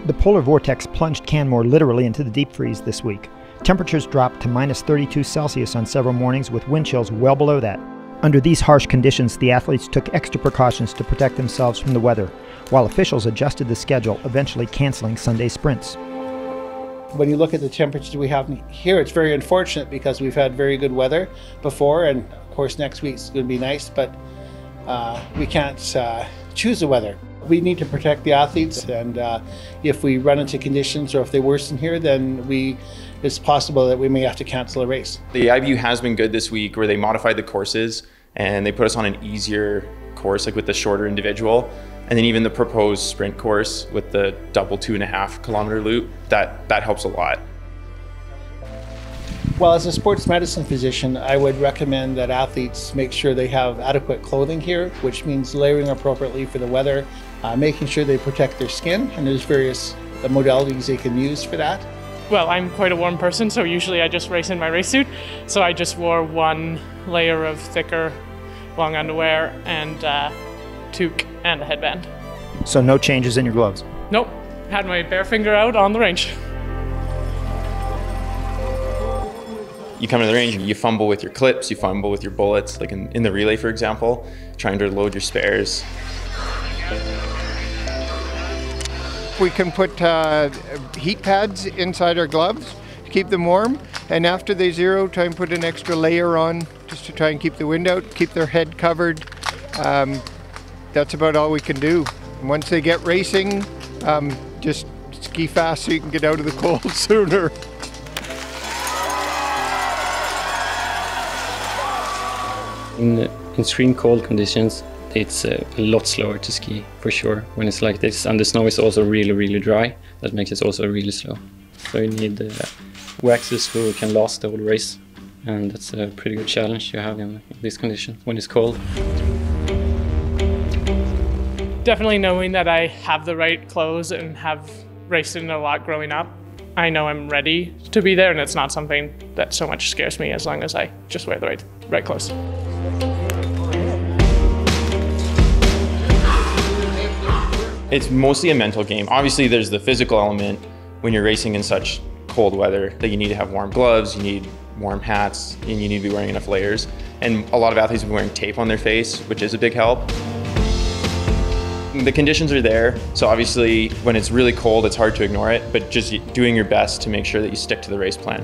The polar vortex plunged Canmore literally into the deep freeze this week. Temperatures dropped to -32°C on several mornings, with wind chills well below that. Under these harsh conditions, the athletes took extra precautions to protect themselves from the weather, while officials adjusted the schedule, eventually canceling Sunday sprints. When you look at the temperatures we have here, it's very unfortunate because we've had very good weather before, and of course next week's going to be nice, but we can't choose the weather. We need to protect the athletes, and if we run into conditions or if they worsen here, then it's possible that we may have to cancel a race. The IBU has been good this week, where they modified the courses and they put us on an easier course, like with the shorter individual, and then even the proposed sprint course with the double 2.5 kilometer loop, that helps a lot. Well, as a sports medicine physician, I would recommend that athletes make sure they have adequate clothing here, which means layering appropriately for the weather, making sure they protect their skin, and there's various modalities they can use for that. Well, I'm quite a warm person, so usually I just race in my race suit. So I just wore one layer of thicker long underwear and toque and a headband. So no changes in your gloves? Nope, had my bare finger out on the range. You come to the range and you fumble with your clips, you fumble with your bullets, like in the relay, for example, trying to load your spares. We can put heat pads inside our gloves to keep them warm, and after they zero, try and put an extra layer on just to try and keep the wind out, keep their head covered. That's about all we can do. And once they get racing, just ski fast so you can get out of the cold sooner. In extreme cold conditions, it's a lot slower to ski, for sure. When it's like this, and the snow is also really, really dry, that makes it also really slow. So you need waxes who can last the whole race, and that's a pretty good challenge you have in this condition when it's cold. Definitely knowing that I have the right clothes and have raced in a lot growing up, I know I'm ready to be there, and it's not something that so much scares me as long as I just wear the right clothes. It's mostly a mental game. Obviously, there's the physical element when you're racing in such cold weather that you need to have warm gloves, you need warm hats, and you need to be wearing enough layers. And a lot of athletes have been wearing tape on their face, which is a big help. The conditions are there, so obviously when it's really cold, it's hard to ignore it, but just doing your best to make sure that you stick to the race plan.